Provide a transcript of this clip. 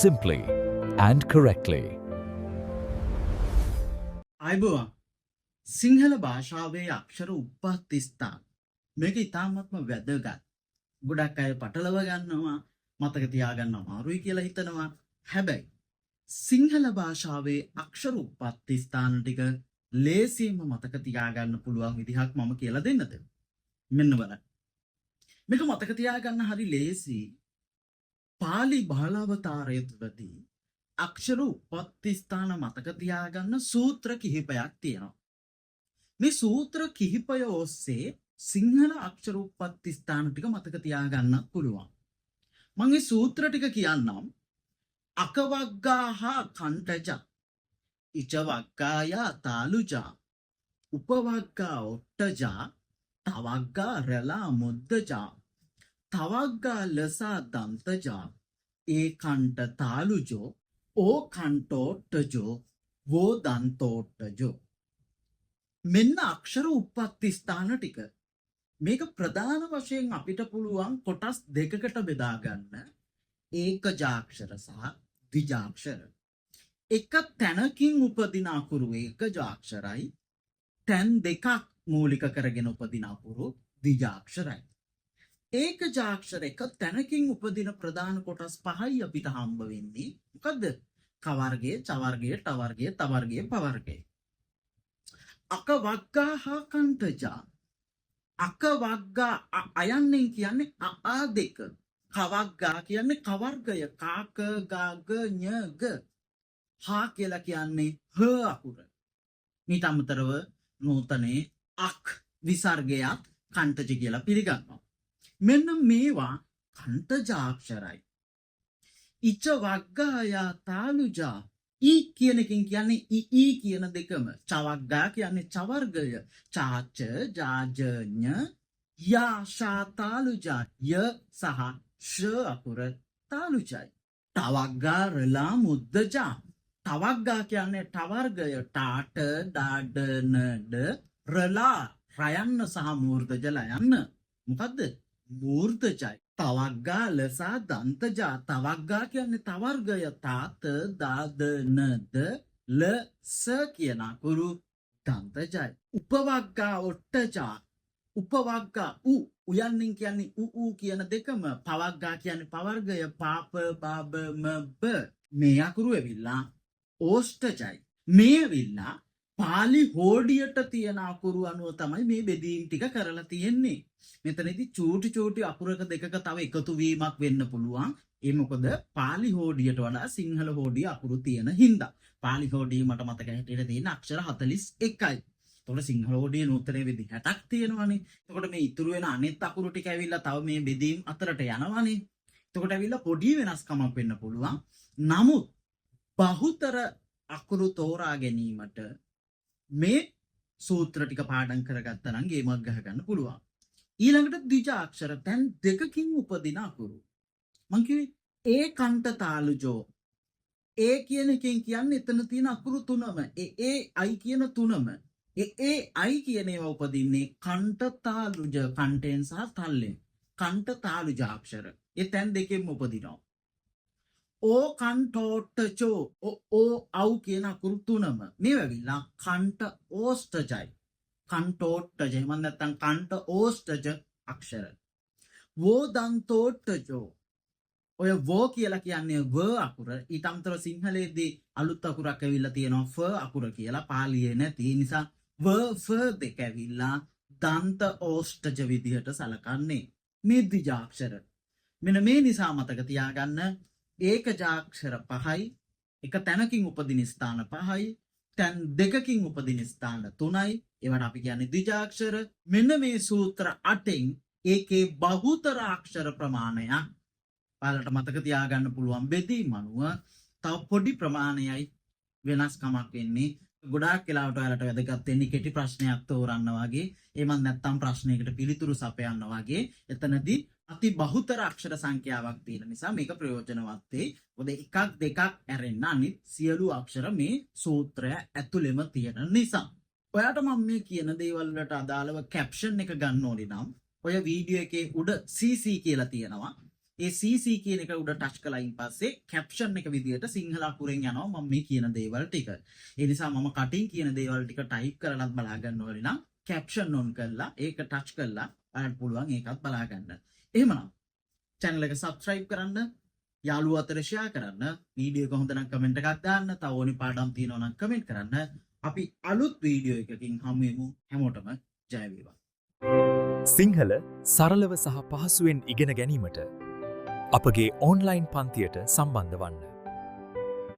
simply and correctly. අයිබෝවන් සිංහල භාෂාවේ අක්ෂර උප්පත්ති ස්ථාන මේක ඉතාමත්ම වැදගත්. ගොඩක් අය පටලව ගන්නවා, මතක තියාගන්න අමාරුයි කියලා හිතනවා. හැබැයි සිංහල භාෂාවේ අක්ෂර උප්පත්ති ස්ථාන ටික ලේසියෙන්ම මතක තියාගන්න පුළුවන් විදිහක් මම කියලා දෙන්නද? මෙන්න බලන්න. මේක මතක තියාගන්න හරි ලේසි. පාලි බාලාවතාරය තුළදී අක්ෂර උප්පත්ති ස්ථාන මතක තියාගන්න සූත්‍ර කිහිපයක් තියෙනවා. මේ සූත්‍ර කිහිපය ඔස්සේ සිංහල අක්ෂර උප්පත්ති ස්ථාන ටික මතක තියාගන්න පුළුවන්. මම මේ සූත්‍ර ටික කියන්නම්. අකවග්ගාහා කණ්ඨජ, ඉචවග්ගායා තාලුජා, උපවග්ගා ඔට්ටජා, තවග්ගා රලා මුද්දජා, තවග්ගා ලසා දන්තජා, ඒ කණ්ඨ තාලුජෝ, ඕ කණ්ඨෝට්ටජෝ, වෝ දන්තෝට්ටජෝ. මෙන්න අක්ෂර උප්පත්ති ස්ථාන ටික. මේක ප්‍රධාන වශයෙන් අපිට පුළුවන් කොටස් දෙකකට බෙදා ගන්න. ඒකජාක්ෂර සහ ද්විජාක්ෂර. එක තැනකින් උපදින අකුරු ඒකජාක්ෂරයි, තැන් දෙකක් මූලික කරගෙන උපදින අකුරු ද්විජාක්ෂරයි. ඒකජාක්ෂර එක තැනකින් උපදින ප්‍රධාන කොටස් පහයි අපිට හම්බ වෙන්නේ. මොකද්ද? ක වර්ගය, ච වර්ගය, ට වර්ගය, ත වර්ගය, ප වර්ගය. අකවග්ගා හා කණ්ඨජා. අකවග්ගා අයන්නෙන් කියන්නේ ආ දෙක. කවග්ගා කියන්නේ ක වර්ගය, කාක ගාග ඤ ග. හා කියලා කියන්නේ හ අකුර. මීට අමතරව නූතනේ අක් විසර්ගයත් කණ්ඨජ කියලා පිළිගන්නවා. මෙන්න මේවා කණ්ඨජාක්ෂරයි. ඉච වග්ගායා තාලුජා. ඊ කියන එකෙන් කියන්නේ ඊ කියන දෙකම. චවග්ගා කියන්නේ ච වර්ගය. චාච ජාජඤ යා ශා තාලුජා. ය සහ ශ අකුර තාලුජයි. තවග්ගා රලා මුද්දජා. තවග්ගා කියන්නේ ට වර්ගය. ටාට ඩාඩ නඩ රලා රයන්න සහ මූර්ධජ ලයන්න. මොකද්ද? මූර්ධජයි. තවග්ගා ලසා දන්තජා. තවග්ගා කියන්නේ ත වර්ගය. තාත දාද නද ල ස කියන අකුරු දන්තජයි. උපවග්ගා ඔට්ටජා. උපවග්ගා උයන්නින් කියන්නේ ඌ කියන දෙකම. පවග්ගා කියන්නේ ප වර්ගය. පාප බබ ම බ. මේ අකුරු ඇවිල්ලා ඕෂ්ඨජයි. මේ ඇවිල්ලා පාලි හෝඩියට තියෙන අකුරු අනුව තමයි මේ බෙදීම් ටික කරලා තියෙන්නේ. මෙතනදී චූටි චූටි අකුරක දෙකක තව එකතු වීමක් වෙන්න පුළුවන්. ඒ මොකද පාලි හෝඩියට වඩා සිංහල හෝඩිය අකුරු තියෙන හින්දා. පාලි හෝඩිය මට මතක හිටියට තියෙන අක්ෂර 41යි. එතකොට සිංහල හෝඩිය නූතන වෙදි 60ක් තියෙනවානේ. එතකොට මේ ඉතුරු වෙන අනෙත් අකුරු ටික ඇවිල්ලා තව මේ බෙදීම් අතරට යනවානේ. එතකොට ඇවිල්ලා පොඩි වෙනස්කමක් වෙන්න පුළුවන්. නමුත් බහුතර අකුරු තෝරා ගැනීමට මේ සූත්‍ර ටික පාඩම් කරගත්තා නම් ගේමක් ගහ ගන්න පුළුවන්. ඊළඟට ද්විජාක්ෂර තැන් දෙකකින් උපදින අකුරු. මං කිව්වේ ඒ කණ්ඨ තාලුජෝ. ඒ කියන එකෙන් කියන්නේ එතන තියෙන අකුරු තුනම. ඒ අයි කියන තුනම. ඒ අයි කියන ඒවා උපදින්නේ කණ්ඨ තාලුජ, කණ්ඨෙන් සහ තල්ලෙන්. කණ්ඨ තාලුජාක්ෂර. ඒ තැන් දෙකෙන්ම උපදිනවා. ඕ කණ්ඨෝට්ටචෝ. ඕ අව් කියන අකුරු තුනම. මේ වෙවිලා කණ්ඨ ඕෂ්ඨජයි. කණ්ඨෝට්ටජ. එහෙම නැත්නම් කණ්ඨ ඕෂ්ඨජ අක්ෂර. වෝ දන්තෝට්ටජෝ. ඔය වෝ කියලා කියන්නේ ව අකුර. ඊට අමතරව සිංහලයේදී අලුත් අකුරක් ඇවිල්ලා තියෙනවා ෆ අකුර කියලා. පාලියේ නැති නිසා ව ෆ දෙක ඇවිල්ලා දන්ත ඕෂ්ඨජ විදිහට සලකන්නේ. මේ ද්විජාක්ෂර. මෙන්න මේ නිසා මතක තියාගන්න ඒකජාක්ෂර 5යි. එක තැනකින් උපදින ස්ථාන 5යි. තැන් දෙකකින් උපදින ස්ථාන 3යි. ඒවට අපි කියන්නේ ද්විජාක්ෂර. මෙන්න මේ සූත්‍ර 8න් ඒකේ බහුතර අක්ෂර ප්‍රමාණයක් ඔයාලට මතක තියාගන්න පුළුවන්. බෙදීම අනුව තව පොඩි ප්‍රමාණයයි වෙනස්කමක් වෙන්නේ. ගොඩාක් වෙලාවට ඔයාලට වැදගත් වෙන්නේ කෙටි ප්‍රශ්නයක් තෝරන්න වගේ. එහෙම නැත්නම් ප්‍රශ්නයකට පිළිතුරු සපයන්න වගේ. එතනදී අති බහුතර අක්ෂර සංඛ්‍යාවක් තියෙන නිසා මේක ප්‍රයෝජනවත් වෙයි. මොකද එකක් දෙකක් ඇරෙන්න අනිත් සියලු අක්ෂර මේ සූත්‍රය ඇතුළෙම තියෙන නිසා. ඔයාට මම මේ කියන දේවල් වලට අදාළව කැප්ෂන් එක ගන්න ඕනේ නම් ඔය වීඩියෝ එකේ උඩ CC කියලා තියෙනවා. ඒ CC කියන එක උඩ ටච් කළායින් පස්සේ කැප්ෂන් එක විදියට සිංහල අකුරෙන් යනවා මම මේ කියන දේවල් ටික. ඒ නිසා මම කටින් කියන දේවල් ටික ටයිප් කරලත් බලා ගන්න ඕනේ නම් කැප්ෂන් ඔන් කරලා ඒක ටච් කරලා ඔයාලට පුළුවන් ඒකත් බලා ගන්න. එහෙමනම් channel එක subscribe කරන්න, යාළුවෝ අතර share කරන්න, වීඩියෝ එක හොඳ නම් කමෙන්ට් එකක් දාන්න, තව ඕනි පාඩම් තියෙනවා නම් කමෙන්ට් කරන්න. අපි අලුත් වීඩියෝ එකකින් හමු වෙමු. හැමෝටම ජය වේවා. සිංහල සරලව සහ පහසුවෙන් ඉගෙන ගැනීමට අපගේ ඔන්ලයින් පන්තියට සම්බන්ධ වන්න.